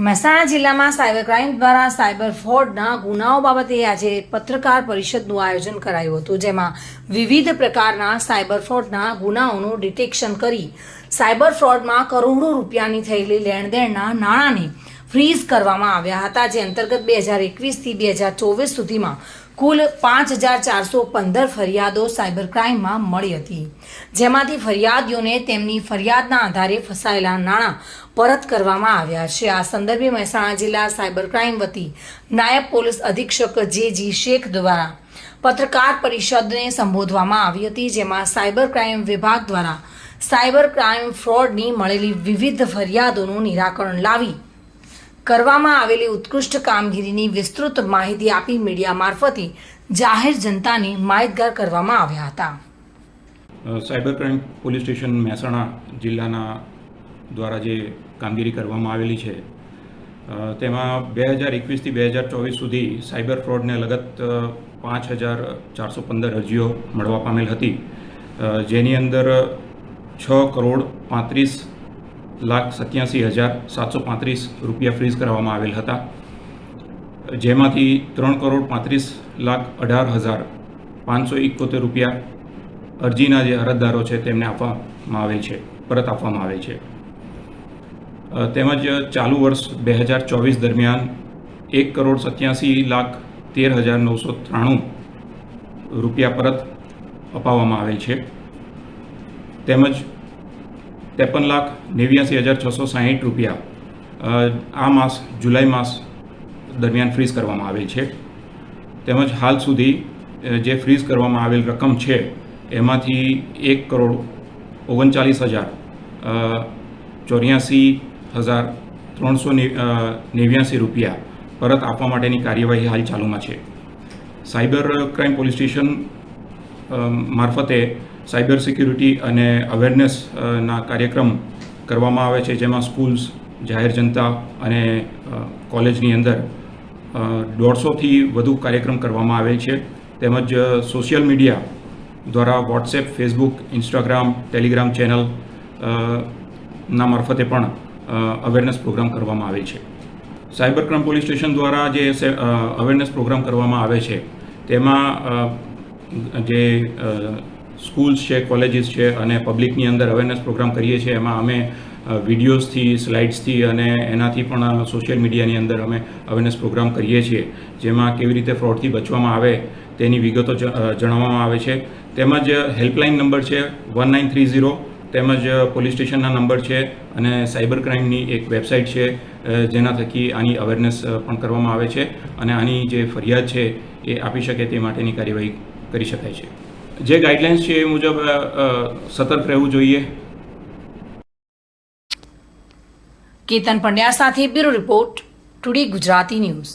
મહેસાણા જિલ્લામાં cyber crime દ્વારા cyber ફ્રોડના ગુનાઓ બાબતે આજે પત્રકાર પરિષદનું આયોજન કરાયું હતું, જેમાં વિવિધ પ્રકારના સાયબર ફ્રોડના ગુનાઓનું ડિટેક્શન કરી સાયબર ફ્રોડમાં કરોડો રૂપિયાની થયેલી લેણદેણના નાણાંને ફ્રીઝ કરવામાં આવ્યા હતા, જે અંતર્ગત 2021થી 2024 સુધીમાં કુલ 5415 ફરિયાદો સાયબર ક્રાઇમમાં મળી હતી, જેમાંથી ફરિયાદીઓને તેમની ફરિયાદના આધારે ફસાયેલા નાણાં પરત કરવામાં આવ્યા છે। આ સંદર્ભે મહેસાણા જિલ્લા સાયબર ક્રાઇમ વતી નાયબ પોલીસ અધિક્ષક જે.જી. શેખ દ્વારા પત્રકાર પરિષદને સંબોધવામાં આવી હતી, જેમાં સાયબર ક્રાઇમ વિભાગ દ્વારા સાયબર ક્રાઇમ ફ્રોડની મળેલી વિવિધ ફરિયાદોનું નિરાકરણ લાવી કરવામાં આવેલી ઉત્કૃષ્ટ કામગીરીની વિસ્તૃત માહિતી આપી મીડિયા મારફતે જાહેર જનતાને માહિતગાર કરવામાં આવ્યા હતા। Cyber crime police station Mehsana જિલ્લાના દ્વારા જે કામગીરી કરવામાં આવેલી છે તેમાં 2021થી 2024 સુધી સાયબર ફ્રોડને લગત 5415 અરજીઓ મળવા પામેલ હતી, જેની અંદર 6,35,87,735 રૂપિયા ફ્રીઝ કરવામાં આવેલ હતા, જેમાંથી 3,35,18,571 રૂપિયા અરજીના જે અરજદારો છે તેમને આપવામાં આવેલ છે, પરત આપવામાં આવેલ છે। તેમજ ચાલુ વર્ષ 2024 દરમિયાન 1,87,13,993 રૂપિયા પરત અપાવવામાં આવેલ છે, તેમજ 53,89,660 રૂપિયા આ માસ જુલાઈ માસ દરમિયાન ફ્રીઝ કરવામાં આવેલ છે। તેમજ હાલ સુધી જે ફ્રીઝ કરવામાં આવેલ રકમ છે એમાંથી 1,39,84,389 રૂપિયા પરત આપવા માટેની કાર્યવાહી હાલ ચાલુમાં છે। સાયબર ક્રાઇમ પોલીસ સ્ટેશન મારફતે સાયબર સિક્યુરિટી અને અવેરનેસના કાર્યક્રમ કરવામાં આવે છે, જેમાં સ્કૂલ્સ, જાહેર જનતા અને કોલેજની અંદર 150થી વધુ કાર્યક્રમ કરવામાં આવેલ છે, તેમજ સોશિયલ મીડિયા દ્વારા WhatsApp, Facebook, Instagram, Telegram channel ના મારફતે પણ અવેરનેસ પ્રોગ્રામ કરવામાં આવે છે। સાયબર ક્રાઇમ પોલીસ સ્ટેશન દ્વારા જે અવેરનેસ પ્રોગ્રામ કરવામાં આવે છે તેમાં જે સ્કૂલ્સ છે, કોલેજીસ છે અને પબ્લિકની અંદર અવેરનેસ પ્રોગ્રામ કરીએ છીએ, એમાં અમે વિડીયોઝથી, સ્લાઇડ્સથી અને એનાથી પણ સોશિયલ મીડિયાની અંદર અમે અવેરનેસ પ્રોગ્રામ કરીએ છીએ, જેમાં કેવી રીતે ફ્રોડથી બચવામાં આવે તેની વિગતો જણાવવામાં આવે છે। તેમજ હેલ્પલાઇન નંબર છે 1930, તેમજ પોલીસ સ્ટેશનના નંબર છે અને સાયબર ક્રાઇમની એક વેબસાઇટ છે, જેના થકી આની અવેરનેસ પણ કરવામાં આવે છે અને આની જે ફરિયાદ છે એ આપી શકે તે માટેની કાર્યવાહી કરી શકાય છે। જે ગાઈડલાઇન્સ છે એ મુજબ સતર્ક રહેવું જોઈએ। કેતન પંડ્યા સાથે bureau report, today Gujarati news.